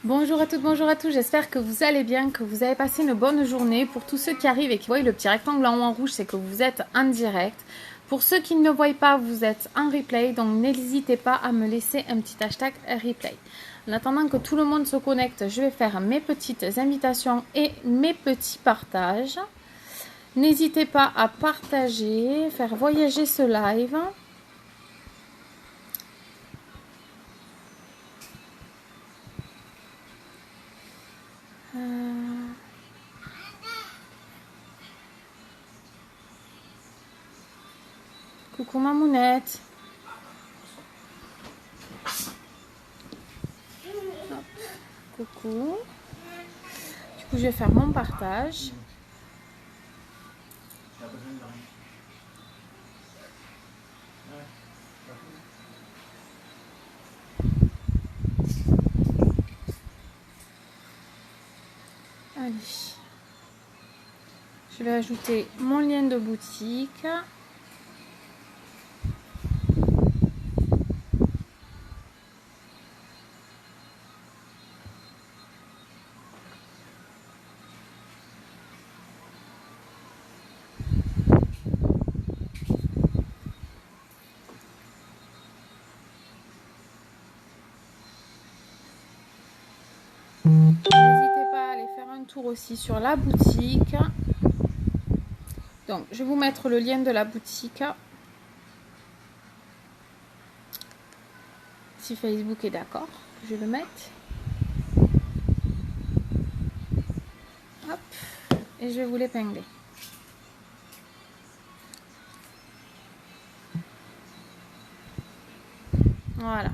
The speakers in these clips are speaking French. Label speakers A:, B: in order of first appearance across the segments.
A: Bonjour à toutes, bonjour à tous, j'espère que vous allez bien, que vous avez passé une bonne journée. Pour tous ceux qui arrivent et qui voient le petit rectangle en haut en rouge, c'est que vous êtes en direct. Pour ceux qui ne le voient pas, vous êtes en replay, donc n'hésitez pas à me laisser un petit hashtag replay. En attendant que tout le monde se connecte, je vais faire mes petites invitations et mes petits partages. N'hésitez pas à partager, faire voyager ce live. Coucou Mamounette. Hop. Coucou. Du coup, je vais faire mon partage. Allez. Je vais ajouter mon lien de boutique. N'hésitez pas à aller faire un tour aussi sur la boutique. Donc, je vais vous mettre le lien de la boutique. Si Facebook est d'accord, je vais le mettre. Hop. Et je vais vous l'épingler. Voilà.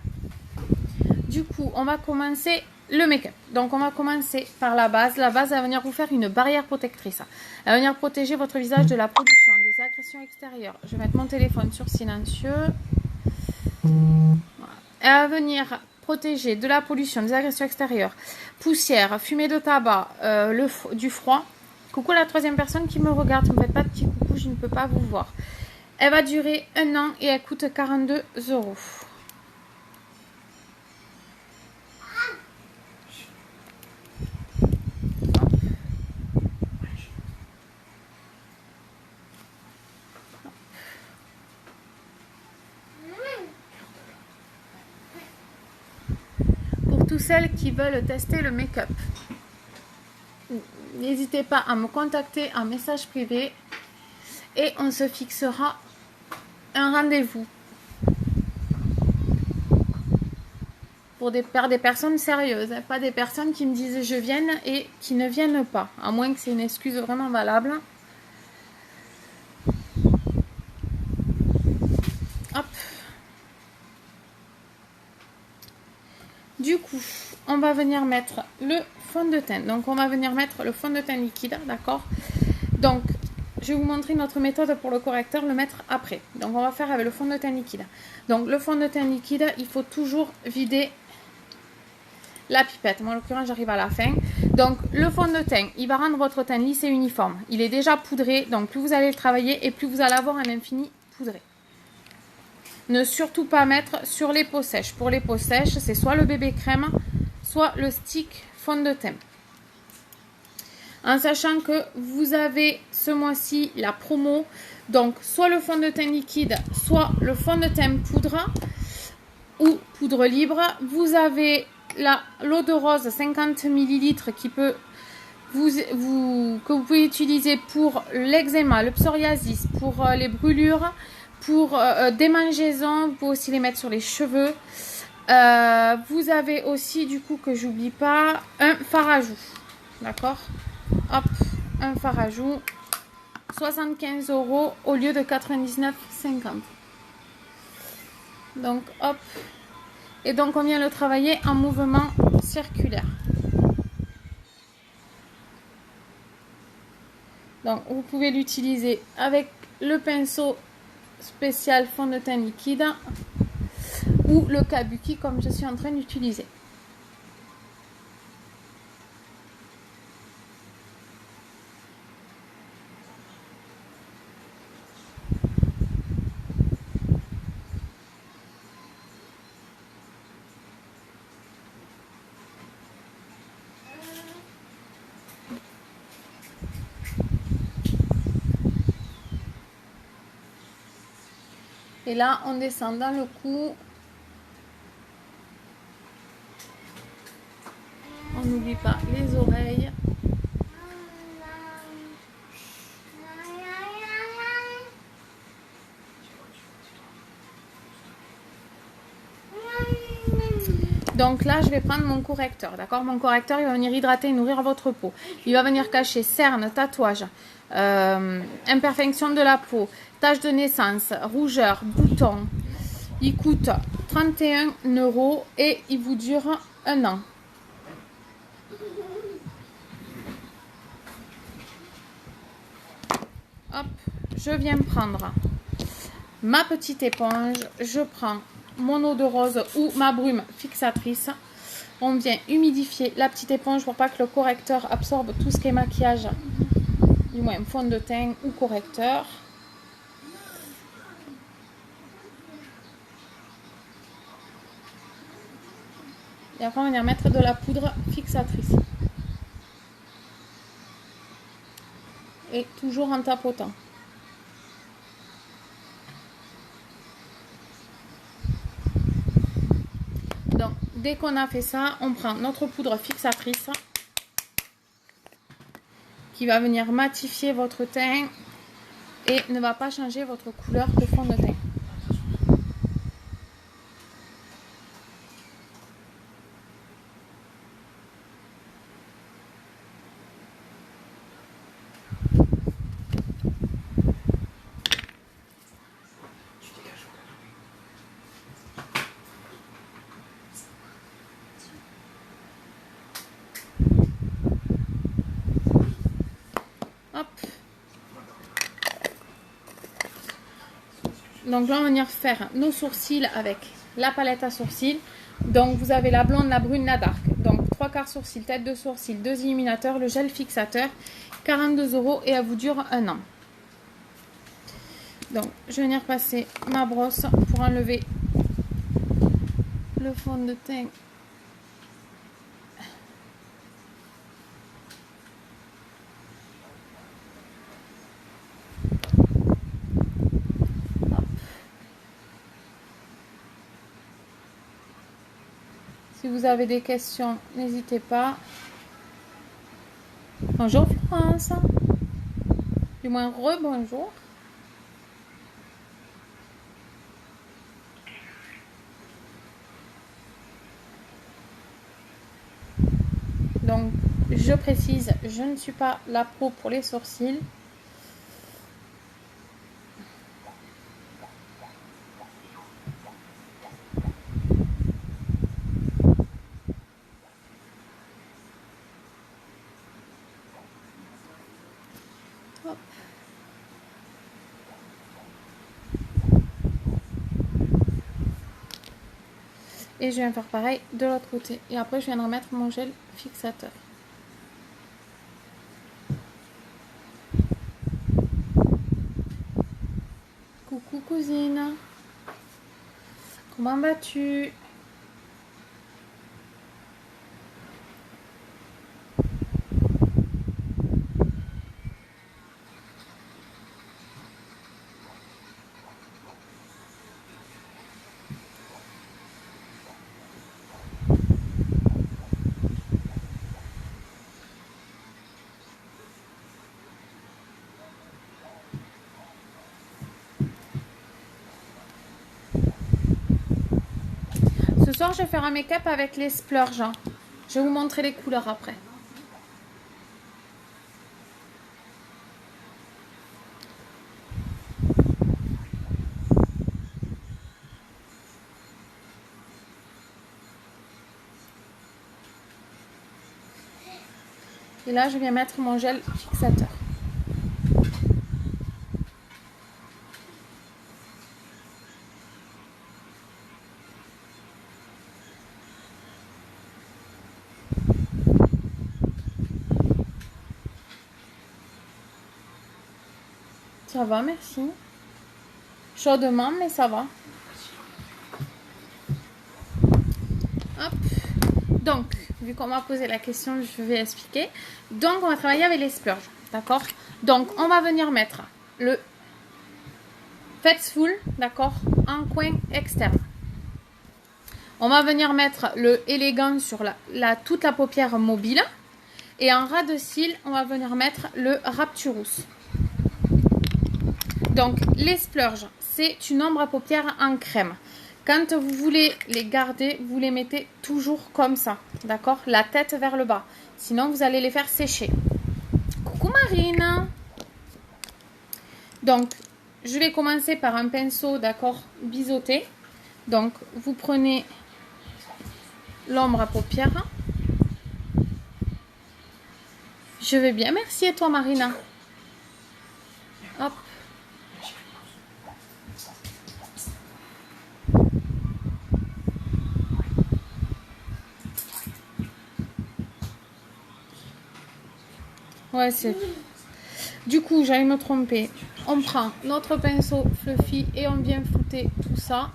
A: Du coup, on va commencer le make-up. Donc, on va commencer par la base. La base va venir vous faire une barrière protectrice. Elle va venir protéger votre visage de la pollution, des agressions extérieures. Je vais mettre mon téléphone sur silencieux. Voilà. Elle va venir protéger de la pollution, des agressions extérieures, poussière, fumée de tabac, du froid. Coucou la troisième personne qui me regarde. Ne me faites pas de petit coucou, je ne peux pas vous voir. Elle va durer 1 an et elle coûte 42 €. Pour tous celles qui veulent tester le make-up, n'hésitez pas à me contacter en message privé et on se fixera un rendez-vous pour des personnes sérieuses, hein, pas des personnes qui me disent je viens et qui ne viennent pas, à moins que c'est une excuse vraiment valable. Hop. Du coup, on va venir mettre le fond de teint. Donc, on va venir mettre le fond de teint liquide, d'accord? Donc, je vais vous montrer notre méthode pour le correcteur, le mettre après. Donc, on va faire avec le fond de teint liquide. Donc, le fond de teint liquide, il faut toujours vider la pipette. Moi, en l'occurrence, j'arrive à la fin. Donc, le fond de teint, il va rendre votre teint lisse et uniforme. Il est déjà poudré, donc plus vous allez le travailler et plus vous allez avoir un infini poudré. Ne surtout pas mettre sur les peaux sèches. Pour les peaux sèches, c'est soit le bébé crème, soit le stick fond de teint. En sachant que vous avez ce mois-ci la promo, donc soit le fond de teint liquide, soit le fond de teint poudre ou poudre libre. Vous avez l'eau de rose 50 ml qui peut que vous pouvez utiliser pour l'eczéma, le psoriasis, pour les brûlures, pour démangeaisons. Vous pouvez aussi les mettre sur les cheveux. Vous avez aussi, du coup, que j'oublie pas, un fard à joues. D'accord? Hop, un fard à joues. 75 € au lieu de 99,50. Donc, hop. Et donc, on vient le travailler en mouvement circulaire. Donc, vous pouvez l'utiliser avec le pinceau spécial fond de teint liquide ou le kabuki comme je suis en train d'utiliser. Et là, on descend dans le cou. On n'oublie pas les oreilles. Donc là, je vais prendre mon correcteur, d'accord? Mon correcteur, il va venir hydrater et nourrir votre peau. Il va venir cacher cernes, tatouages, imperfection de la peau, taches de naissance, rougeur, boutons. Il coûte 31 € et il vous dure 1 an. Hop, je viens prendre ma petite éponge, je prends mon eau de rose ou ma brume fixatrice. On vient humidifier la petite éponge pour pas que le correcteur absorbe tout ce qui est maquillage, du moins fond de teint ou correcteur. Et après on va venir mettre de la poudre fixatrice. Et toujours en tapotant. Donc, dès qu'on a fait ça, on prend notre poudre fixatrice qui va venir matifier votre teint et ne va pas changer votre couleur de fond de teint. Hop. Donc là, on va venir faire nos sourcils avec la palette à sourcils. Donc vous avez la blonde, la brune, la dark. Donc 3/4 sourcils, tête de sourcil, 2 illuminateurs, le gel fixateur, 42 € et elle vous dure 1 an. Donc je vais venir passer ma brosse pour enlever le fond de teint. Si vous avez des questions, n'hésitez pas. Bonjour Florence. Du moins rebonjour. Donc je précise, je ne suis pas la pro pour les sourcils. Hop. Et je viens faire pareil de l'autre côté. Et après, je viens de remettre mon gel fixateur. Coucou cousine. Comment vas-tu? Ce soir, je vais faire un make-up avec les splurges. Je vais vous montrer les couleurs après. Et là, je viens mettre mon gel fixateur. Ça va, merci. Chaudement, mais ça va. Hop. Donc, vu qu'on m'a posé la question, je vais expliquer. Donc, on va travailler avec les splurges. D'accord? Donc, on va venir mettre le Faithful, d'accord, en coin externe. On va venir mettre le élégant sur toute la paupière mobile. Et en ras de cils, on va venir mettre le Rapturous. Donc, les splurges, c'est une ombre à paupières en crème. Quand vous voulez les garder, vous les mettez toujours comme ça, d'accord? La tête vers le bas. Sinon, vous allez les faire sécher. Coucou Marine! Donc, je vais commencer par un pinceau, d'accord, biseauté. Donc, vous prenez l'ombre à paupières. Je vais bien, merci. Et toi, Marina? Hop. Ouais, c'est... Du coup, j'allais me tromper. On prend notre pinceau fluffy et on vient flouter tout ça.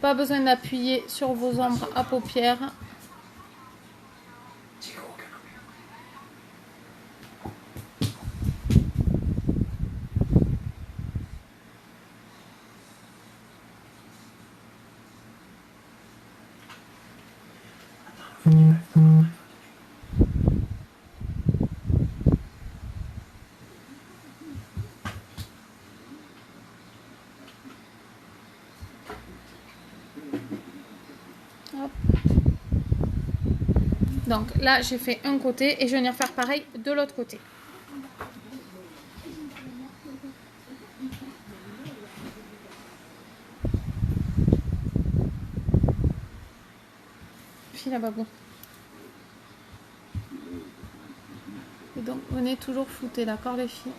A: Pas besoin d'appuyer sur vos ombres à paupières. Hop. Donc là, j'ai fait un côté et je vais venir faire pareil de l'autre côté. Fille là-bas, bon. Et donc, venez toujours flouter, d'accord les filles?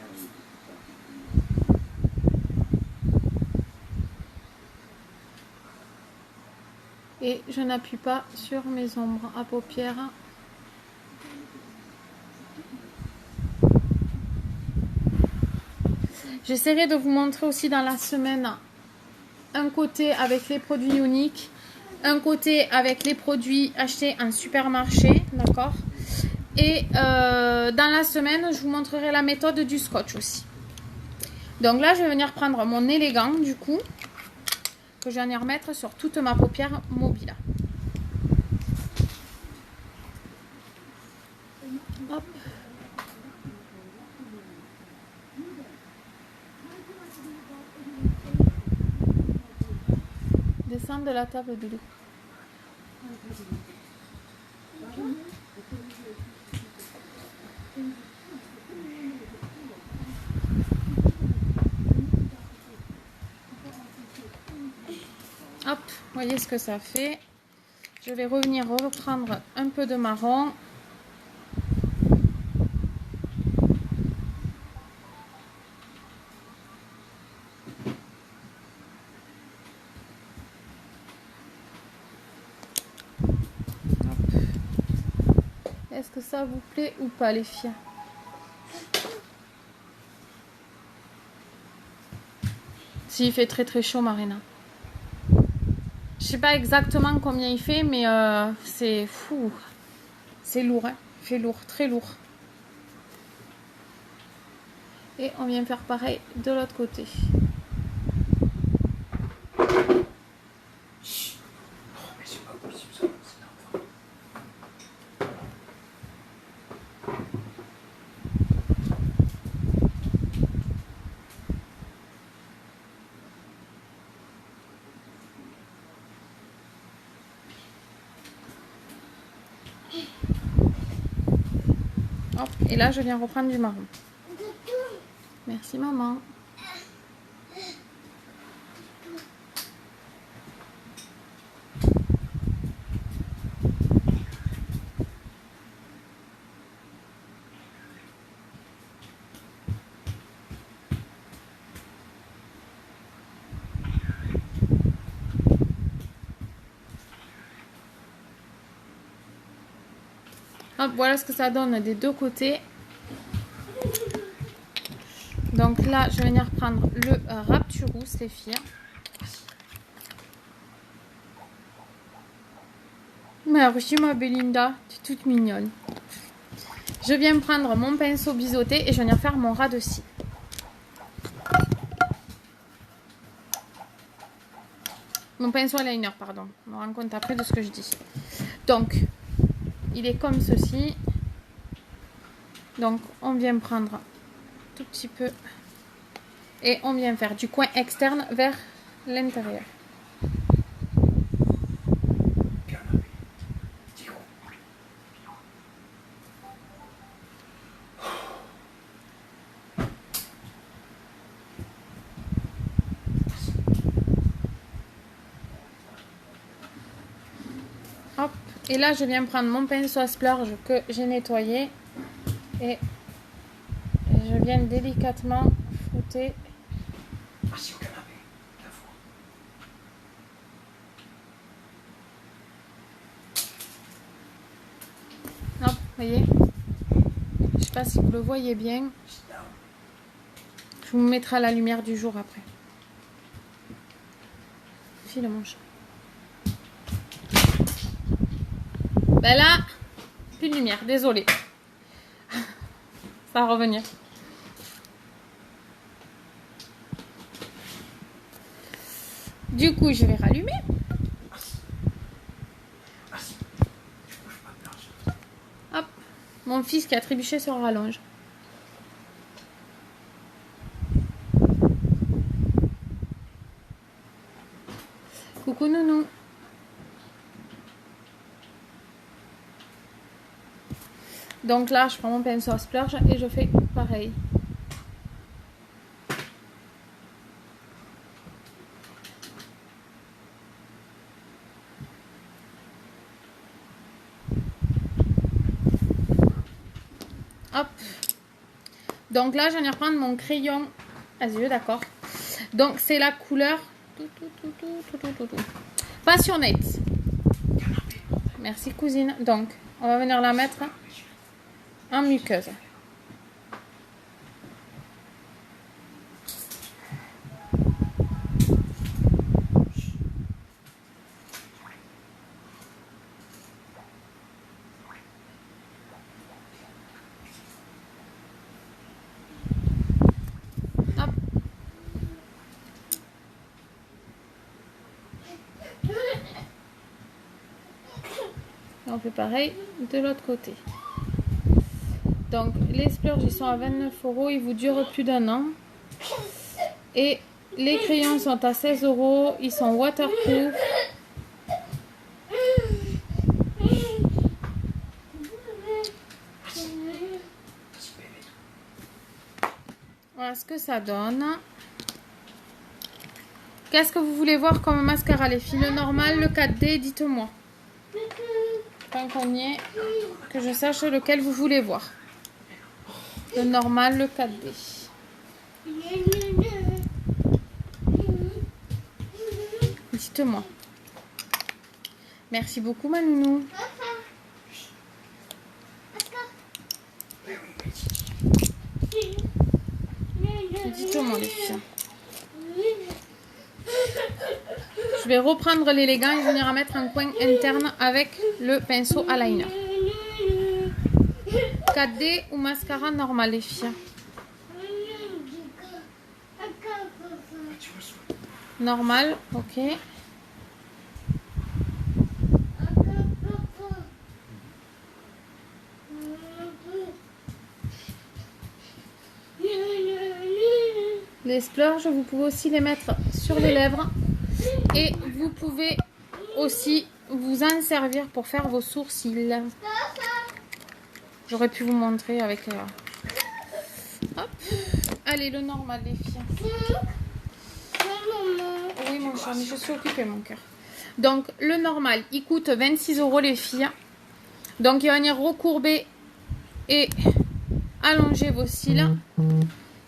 A: Et je n'appuie pas sur mes ombres à paupières. J'essaierai de vous montrer aussi dans la semaine un côté avec les produits uniques, un côté avec les produits achetés en supermarché, d'accord? Et dans la semaine, je vous montrerai la méthode du scotch aussi. Donc là, je vais venir prendre mon élégant du coup, que je vais venir mettre sur toute ma paupière mobile. Hop. Descends de la table, Doudou. Hop, voyez ce que ça fait. Je vais revenir reprendre un peu de marron. Est-ce que ça vous plaît ou pas les filles? Si, il fait très très chaud, Marina. Je sais pas exactement combien il fait, mais c'est fou. C'est lourd, hein. Il fait lourd, très lourd. Et on vient faire pareil de l'autre côté. Hop, et là, je viens reprendre du marron. Merci, maman. Hop, voilà ce que ça donne des deux côtés. Donc là, je vais venir prendre le Rapturous, les filles. Merci ma Belinda, tu es toute mignonne. Je viens prendre mon pinceau biseauté et je viens faire mon ras de cils. Mon pinceau eyeliner, pardon. Je me rends compte après de ce que je dis. Donc, il est comme ceci. Donc, on vient prendre un tout petit peu et on vient faire du coin externe vers l'intérieur. Hop. Et là, je viens prendre mon pinceau à splurge que j'ai nettoyé et je viens délicatement frouter. Hop, voyez. Je sais pas si vous le voyez bien. Je vous mettrai la lumière du jour après. File mon chat. Ben là, plus de lumière, désolée. Ça va revenir. Du coup, je vais rallumer. Hop, mon fils qui a trébuché sur rallonge. Coucou nounou. Donc là, je prends mon pinceau à splurge et je fais pareil. Hop. Donc là, je viens reprendre mon crayon à yeux, d'accord. Donc c'est la couleur Passionate. Merci cousine. Donc, on va venir la mettre en muqueuse. Hop. On fait pareil de l'autre côté. Donc les splurges ils sont à 29 €, ils vous durent plus d'un an. Et les crayons sont à 16 €, ils sont waterproof. Voilà ce que ça donne. Qu'est-ce que vous voulez voir comme mascara les filles? Le normal, le 4D, dites-moi. Tant qu'on y est, que je sache lequel vous voulez voir. Le normal, le 4D. Dites-moi. Merci beaucoup, ma nounou. Dites-moi, les filles. Je vais reprendre l'élégant et venir à mettre un coin interne avec le pinceau eyeliner. 4D ou mascara normal, les filles? Normal, ok. Les splurges, vous pouvez aussi les mettre sur les lèvres. Et vous pouvez aussi vous en servir pour faire vos sourcils. J'aurais pu vous montrer avec... Hop. Allez, le normal, les filles. Oui, mon chat, mais je suis occupée, mon cœur. Donc, le normal, il coûte 26 €, les filles. Donc, il va venir recourber et allonger vos cils.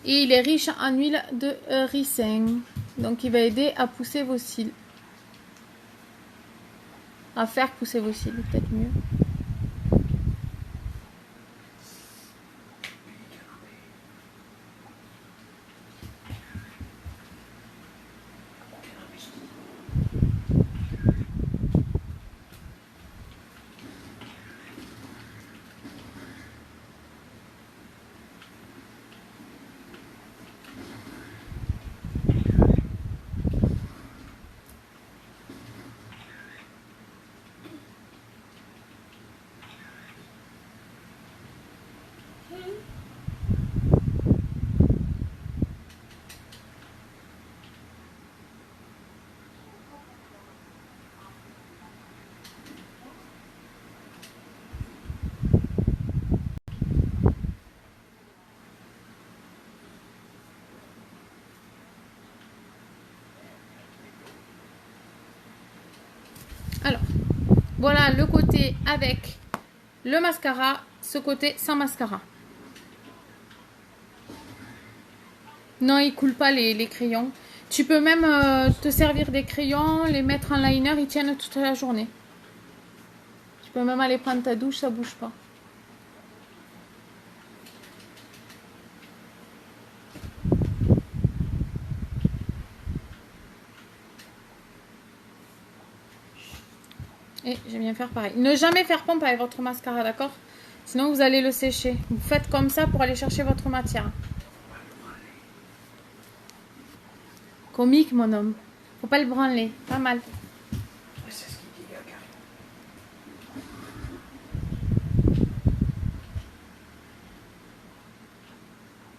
A: Et il est riche en huile de ricin. Donc, il va aider à pousser vos cils. À faire pousser vos cils, peut-être mieux. Voilà le côté avec le mascara, ce côté sans mascara. Non, il coule pas les crayons. Tu peux même te servir des crayons, les mettre en liner, ils tiennent toute la journée. Tu peux même aller prendre ta douche, ça bouge pas. Et j'aime bien faire pareil. Ne jamais faire pompe avec votre mascara, d'accord? Sinon vous allez le sécher. Vous faites comme ça pour aller chercher votre matière. Comique, mon homme. Faut pas le branler. Pas mal.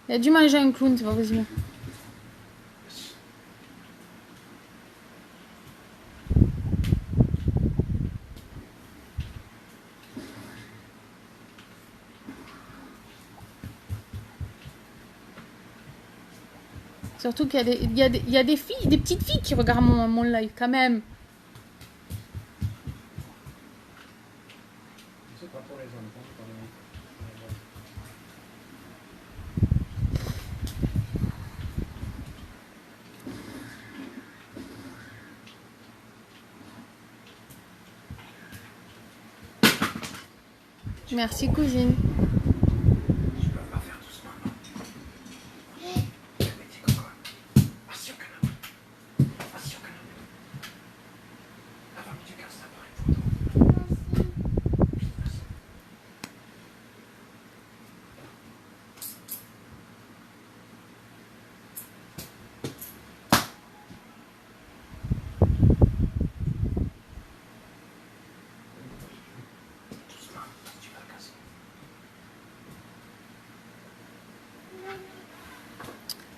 A: Il a dû manger un clown, c'est pas possible. Surtout qu'il y a des filles, des petites filles qui regardent mon live quand même.
B: C'est pas pour les enfants, pour les...
A: Merci, cousine.
B: Je peux pas faire doucement, non. Mes petits cocons. Assis au canapé. Assis au canapé. Avant que tu casses l'appareil photo. Doucement, tu vas le casser.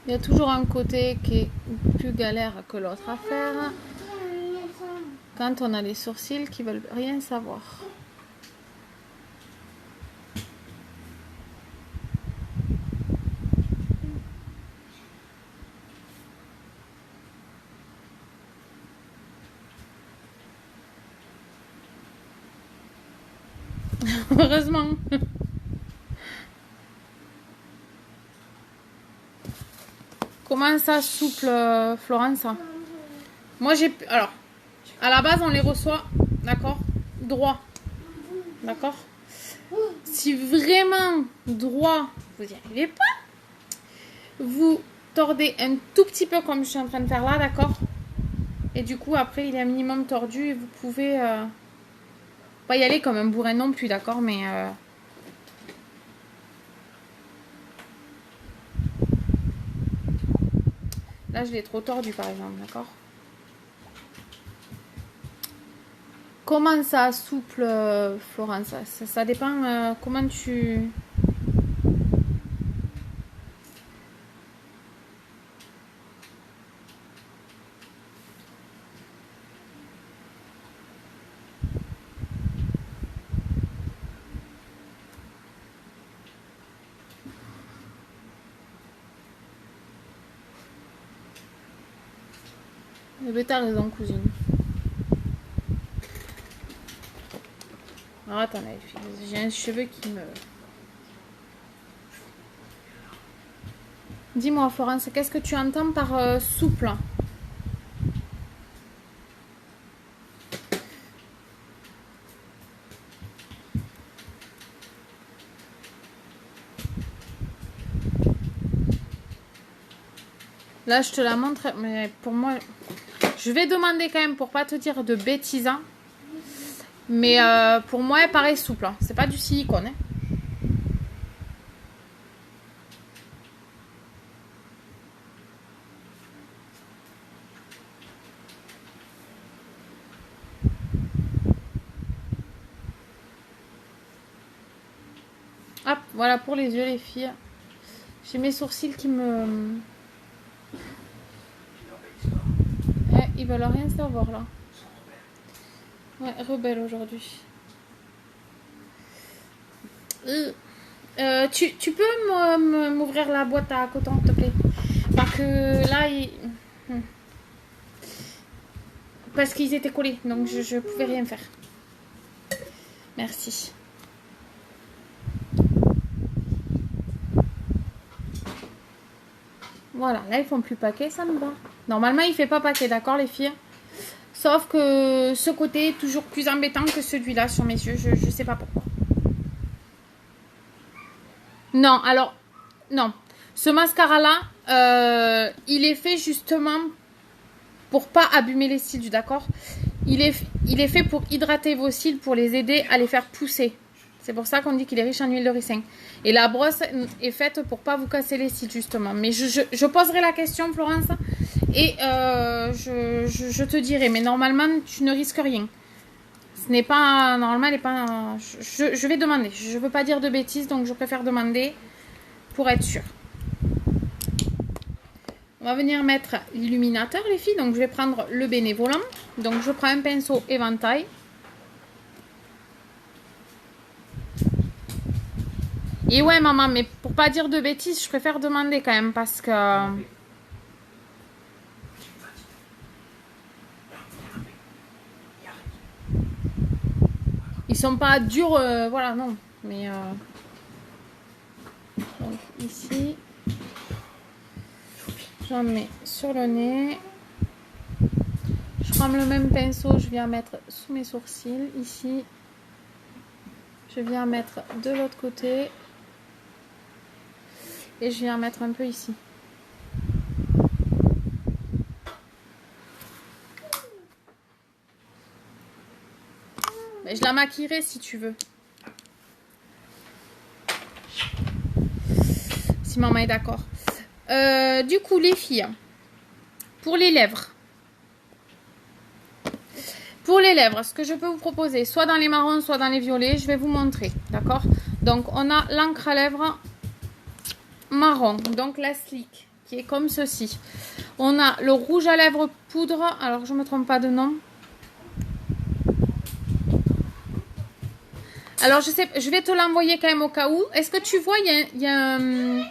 A: Il y a toujours un côté qui est plus galère que l'autre à faire. Quand on a les sourcils qui veulent rien savoir. Heureusement. Comment ça souple, Florence? Moi j'ai... Alors, à la base on les reçoit, d'accord? Droit. D'accord? Si vraiment droit, vous n'y arrivez pas, vous tordez un tout petit peu comme je suis en train de faire là, d'accord? Et du coup après il est un minimum tordu et vous pouvez... pas y aller comme un bourrin non plus, d'accord? Mais... Là, je l'ai trop tordu, par exemple, d'accord? Comment ça souple, Florence? Ça dépend comment tu... Eh ben, t'as raison, cousine. Alors, attendez, j'ai un cheveu qui me... Dis-moi, Florence, qu'est-ce que tu entends par souple? Là, je te la montre, mais pour moi... Je vais demander quand même pour pas te dire de bêtises. Hein. Mais pour moi, elle paraît souple. Hein. C'est pas du silicone. Hein. Hop, voilà pour les yeux, les filles. J'ai mes sourcils qui me... Ils veulent rien savoir là. Ouais, rebelle aujourd'hui. Tu peux m'ouvrir la boîte à coton, s'il te plaît? Parce que là, parce qu'ils étaient collés, donc je pouvais rien faire. Merci. Voilà, là ils font plus paquet, ça me va. Normalement il fait pas paquet, d'accord les filles? Sauf que ce côté est toujours plus embêtant que celui-là sur mes yeux, je sais pas pourquoi. Non, alors, non. Ce mascara-là, il est fait justement pour pas abîmer les cils, d'accord? Il est fait pour hydrater vos cils, pour les aider à les faire pousser. C'est pour ça qu'on dit qu'il est riche en huile de ricin. Et la brosse est faite pour pas vous casser les cils, justement. Mais je poserai la question, Florence, et je te dirai. Mais normalement, tu ne risques rien. Ce n'est pas... Normalement, elle est pas... Je vais demander. Je ne veux pas dire de bêtises, donc je préfère demander pour être sûre. On va venir mettre l'illuminateur, les filles. Donc, je vais prendre le bénévolant. Donc, je prends un pinceau éventail. Et ouais, maman, mais pour pas dire de bêtises, je préfère demander quand même parce que... Ils sont pas durs, voilà, non. Mais... Donc, ici... J'en mets sur le nez. Je prends le même pinceau, je viens mettre sous mes sourcils, ici. Je viens mettre de l'autre côté. Et je viens mettre un peu ici. Mais je la maquillerai si tu veux. Si maman est d'accord. Du coup, les filles, pour les lèvres. Pour les lèvres, ce que je peux vous proposer, soit dans les marrons, soit dans les violets, je vais vous montrer. D'accord? Donc, on a l'encre à lèvres marron, donc la Slick, qui est comme ceci. On a le rouge à lèvres poudre, alors je ne me trompe pas de nom. Alors, je sais, je vais te l'envoyer quand même au cas où. Est-ce que tu vois, il y a un...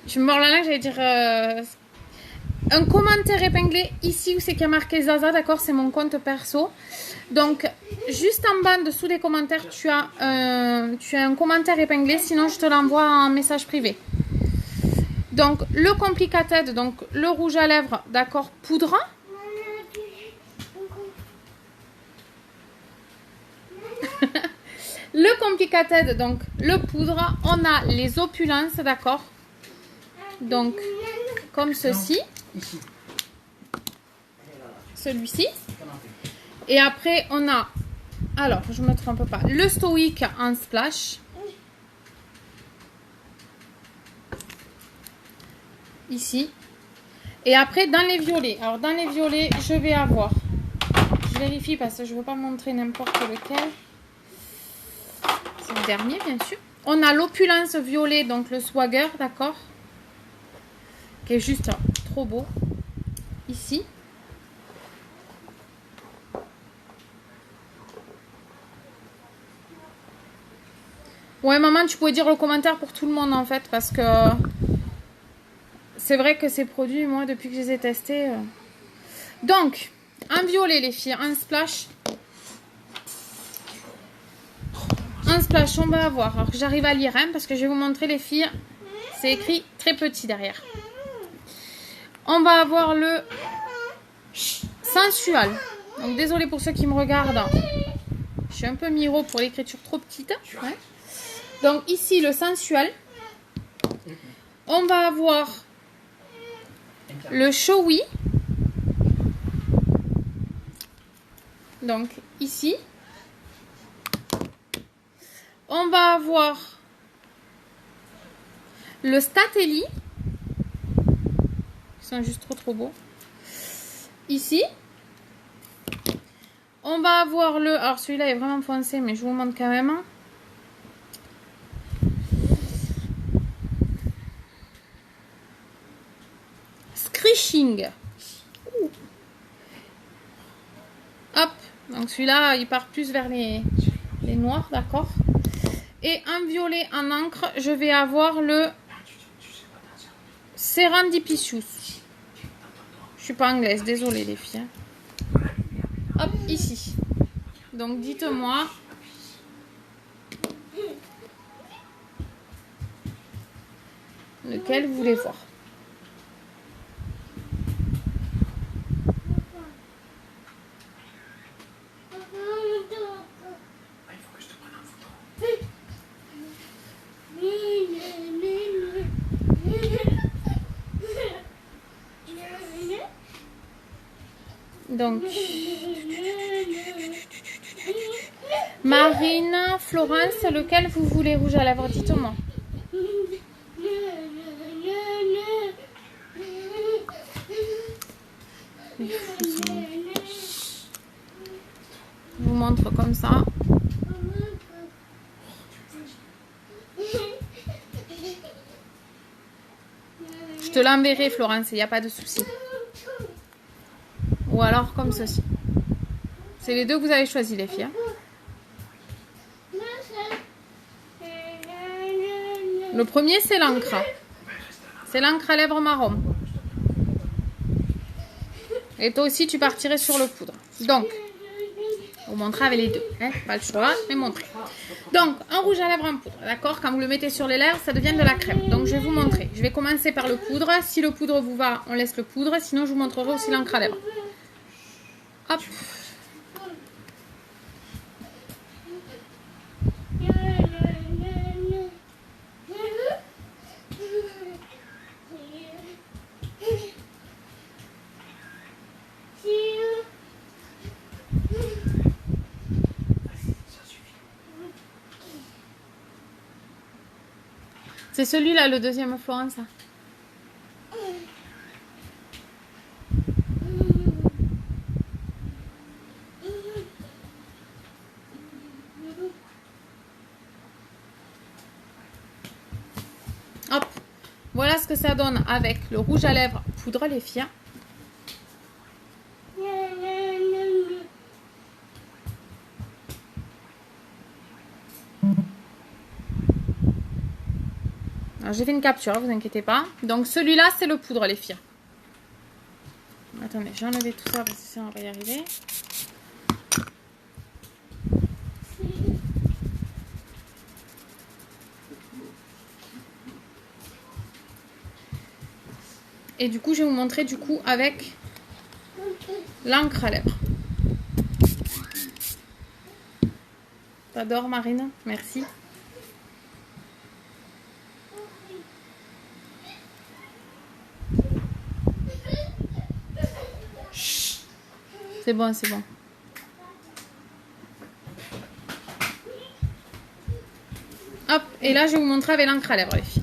A: Je me mords la langue, j'allais dire... un commentaire épinglé ici où c'est qu'il y a marqué Zaza, d'accord? C'est mon compte perso. Donc, juste en bas, dessous des commentaires, tu as un commentaire épinglé. Sinon, je te l'envoie en message privé. Donc, le Complicated, donc le rouge à lèvres, d'accord, poudre. Le Complicated, donc le poudre. On a les opulences, d'accord? Donc, comme ceci. Celui-ci. Et après, on a, alors, je ne me trompe pas, le stoïque en splash. Ici. Et après, dans les violets. Alors, dans les violets, je vais avoir, je vérifie parce que je ne veux pas montrer n'importe lequel. C'est le dernier, bien sûr. On a l'opulence violet, donc le Swagger, d'accord? Qui est juste trop beau. Ici. Ouais, maman, tu pouvais dire le commentaire pour tout le monde, en fait, parce que c'est vrai que ces produits, moi, depuis que je les ai testés... Donc, en violet, les filles, en splash. En splash, on va avoir... Alors que j'arrive à lire, hein, parce que je vais vous montrer, les filles. C'est écrit très petit derrière. On va avoir le sensual. Donc, désolé pour ceux qui me regardent. Je suis un peu miro pour l'écriture trop petite. Ouais. Donc, ici, le sensual. On va avoir le showy. Donc, ici. On va avoir le Statelli. Ils sont juste trop beaux. Ici. On va avoir le... Alors, celui-là est vraiment foncé, mais je vous montre quand même. Screeching. Hop. Donc, celui-là, il part plus vers les noirs, d'accord. Et en violet, en encre, je vais avoir le Serendipitious. Je suis pas anglaise, désolée les filles. Hop, ici. Donc dites-moi. Lequel vous voulez voir?
B: Ah, il faut que je te prenne un photo.
A: Donc, Marine, Florence, lequel vous voulez rouge à lèvres? Dites-moi. Je vous montre comme ça. Je te l'enverrai, Florence, il n'y a pas de souci. Ou alors comme ceci. C'est les deux que vous avez choisi, les filles. Hein. Le premier, c'est l'encre. C'est l'encre à lèvres marron. Et toi aussi, tu partirais sur le poudre. Donc, vous montrez avec les deux. Hein, pas le choix, mais montrez. Donc, un rouge à lèvres en poudre. D'accord? Quand vous le mettez sur les lèvres, ça devient de la crème. Donc, je vais vous montrer. Je vais commencer par le poudre. Si le poudre vous va, on laisse le poudre. Sinon, je vous montrerai aussi l'encre à lèvres. Hop. C'est celui-là, le deuxième, Florence. Hop. Voilà ce que ça donne avec le rouge à lèvres poudre, les filles. Alors, j'ai fait une capture, vous inquiétez pas. Donc, celui-là, c'est le poudre, les filles. Attendez, j'ai enlevé tout ça parce que ça, on va y arriver. Et du coup, je vais vous montrer du coup avec l'encre à lèvres. T'adores, Marine? Merci. C'est bon, c'est bon. Hop, et là, je vais vous montrer avec l'encre à lèvres, les filles.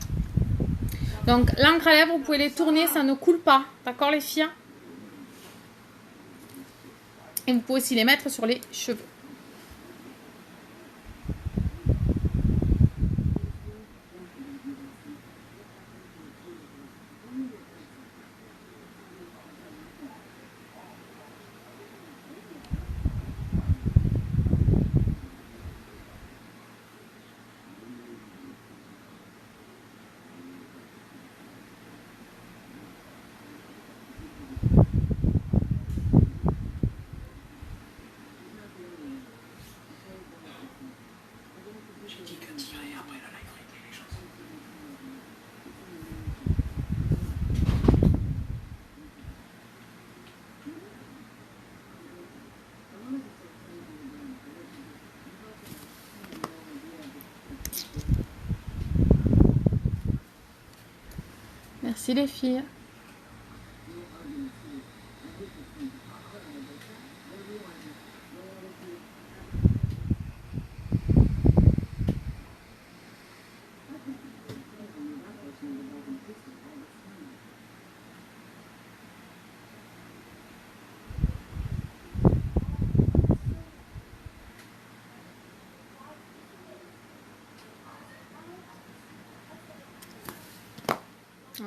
A: Donc, l'encre à lèvres, vous pouvez les tourner, ça ne coule pas. D'accord, les filles? Et vous pouvez aussi les mettre sur les cheveux.
B: J'ai dit que tirer après la live replay, les chansons.
A: Merci, les filles.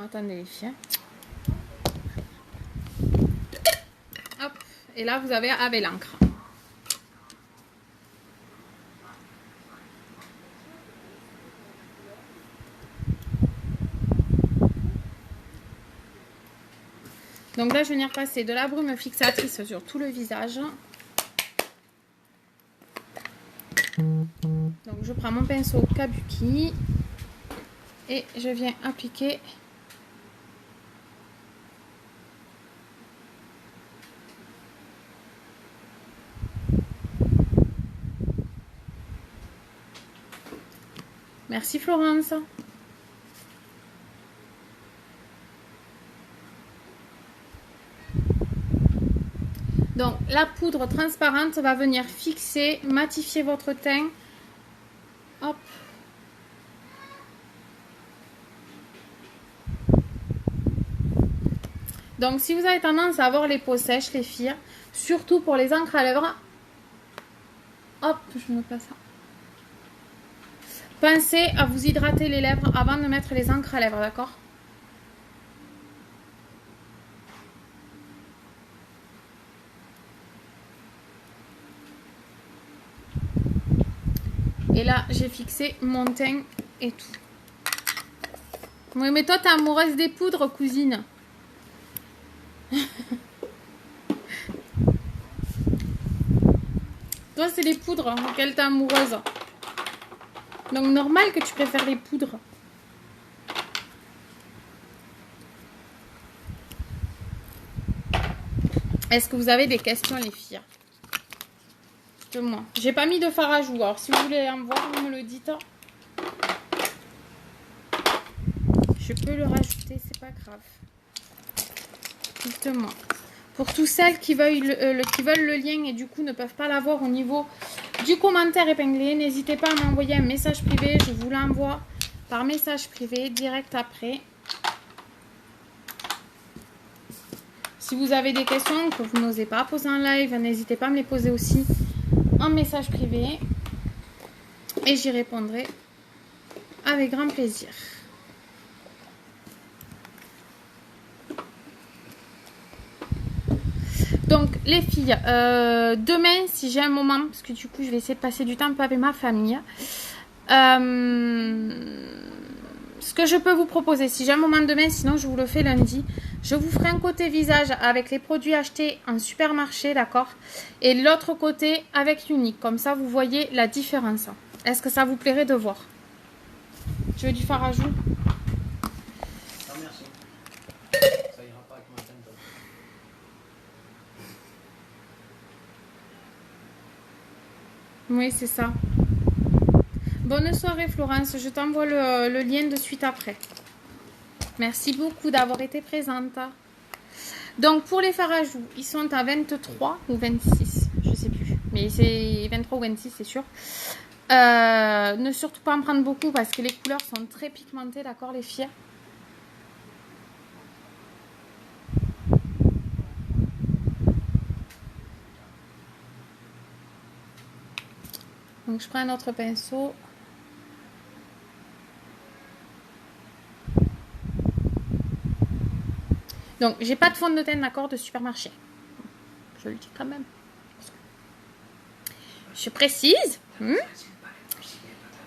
A: Attendez, les filles. Hop. Et là, vous avez avec l'encre. Donc là, je vais venir passer de la brume fixatrice sur tout le visage. Donc je prends mon pinceau Kabuki et je viens appliquer merci Florence. Donc la poudre transparente va venir fixer, matifier votre teint. Hop. Donc si vous avez tendance à avoir les peaux sèches, les filles, surtout pour les encres à lèvres, hop, je me place ça. Pensez à vous hydrater les lèvres avant de mettre les encres à lèvres, d'accord? Et là, j'ai fixé mon teint et tout. Oui, mais toi, t'es amoureuse des poudres, cousine. Toi, c'est les poudres auxquelles t'es amoureuse. Donc, normal que tu préfères les poudres. Est-ce que vous avez des questions, les filles? Dites-moi. J'ai pas mis de fard à joues. Alors, si vous voulez en voir, vous me le dites. Je peux le rajouter, c'est pas grave. Dites-moi. Pour tous celles qui veulent le lien et du coup ne peuvent pas l'avoir au niveau du commentaire épinglé, n'hésitez pas à m'envoyer un message privé. Je vous l'envoie par message privé direct après. Si vous avez des questions que vous n'osez pas poser en live, n'hésitez pas à me les poser aussi en message privé. Et j'y répondrai avec grand plaisir. Donc les filles, demain si j'ai un moment, parce que du coup je vais essayer de passer du temps un peu avec ma famille, ce que je peux vous proposer, si j'ai un moment demain, sinon je vous le fais lundi, je vous ferai un côté visage avec les produits achetés en supermarché, d'accord? Et l'autre côté avec Unique, comme ça vous voyez la différence. Est-ce que ça vous plairait de voir? Tu veux du fard à joues?
B: Non, merci. Ça ira pas avec ma teinte.
A: Oui, c'est ça. Bonne soirée Florence, je t'envoie le lien de suite après. Merci beaucoup d'avoir été présente. Donc pour les fards à joues, ils sont à 23 ou 26, je sais plus. Mais c'est 23 ou 26, c'est sûr. Ne surtout pas en prendre beaucoup parce que les couleurs sont très pigmentées, d'accord les filles? Donc je prends un autre pinceau. Donc j'ai pas de fond de teint, d'accord, de supermarché. Je le dis quand même. Je précise.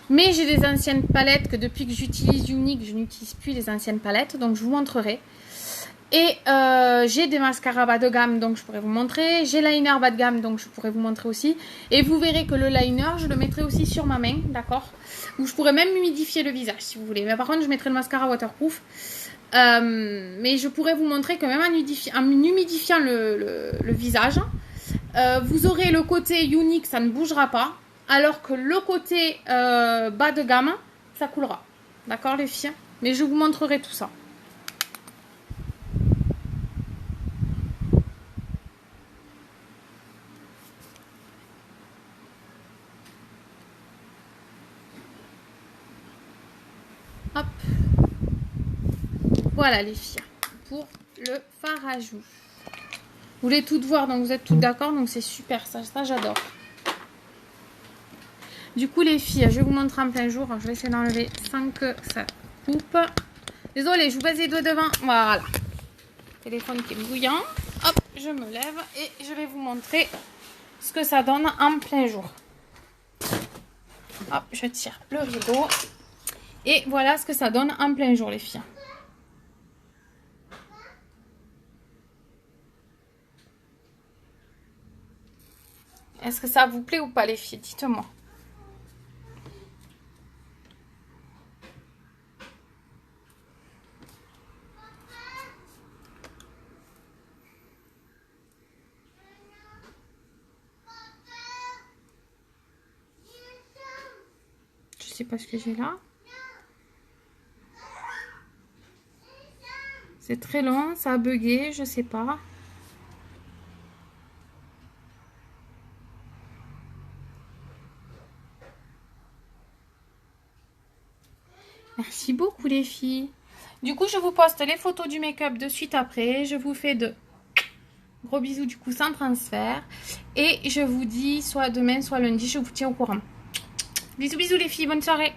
A: Mais j'ai des anciennes palettes que depuis que j'utilise Unique, je n'utilise plus les anciennes palettes. Donc je vous montrerai. Et j'ai des mascaras bas de gamme, donc je pourrais vous montrer. J'ai liner bas de gamme, donc je pourrais vous montrer aussi. Et vous verrez que le liner, je le mettrai aussi sur ma main, d'accord? Ou je pourrais même humidifier le visage, si vous voulez. Mais par contre, je mettrai le mascara waterproof. Mais je pourrais vous montrer que même en humidifiant le visage, vous aurez le côté Unique, ça ne bougera pas. Alors que le côté bas de gamme, ça coulera. D'accord, les filles? Mais je vous montrerai tout ça. Hop. Voilà les filles, pour le fard à joues. Vous voulez toutes voir, donc vous êtes toutes d'accord, donc c'est super, ça j'adore. Du coup les filles, je vais vous montrer en plein jour. Je vais essayer d'enlever sans que ça coupe. Désolée, je vous baisse les doigts devant. Voilà. Téléphone qui est bouillant. Hop, je me lève et je vais vous montrer ce que ça donne en plein jour. Hop, je tire le rideau. Et voilà ce que ça donne en plein jour les filles. Est-ce que ça vous plaît ou pas les filles? Dites-moi. sais pas ce que j'ai là. C'est très long, ça a bugué, je sais pas. Merci beaucoup les filles. Du coup, je vous poste les photos du make-up de suite après. Je vous fais de gros bisous du coup sans transfert. Et je vous dis soit demain, soit lundi, je vous tiens au courant. Bisous, bisous les filles, bonne soirée.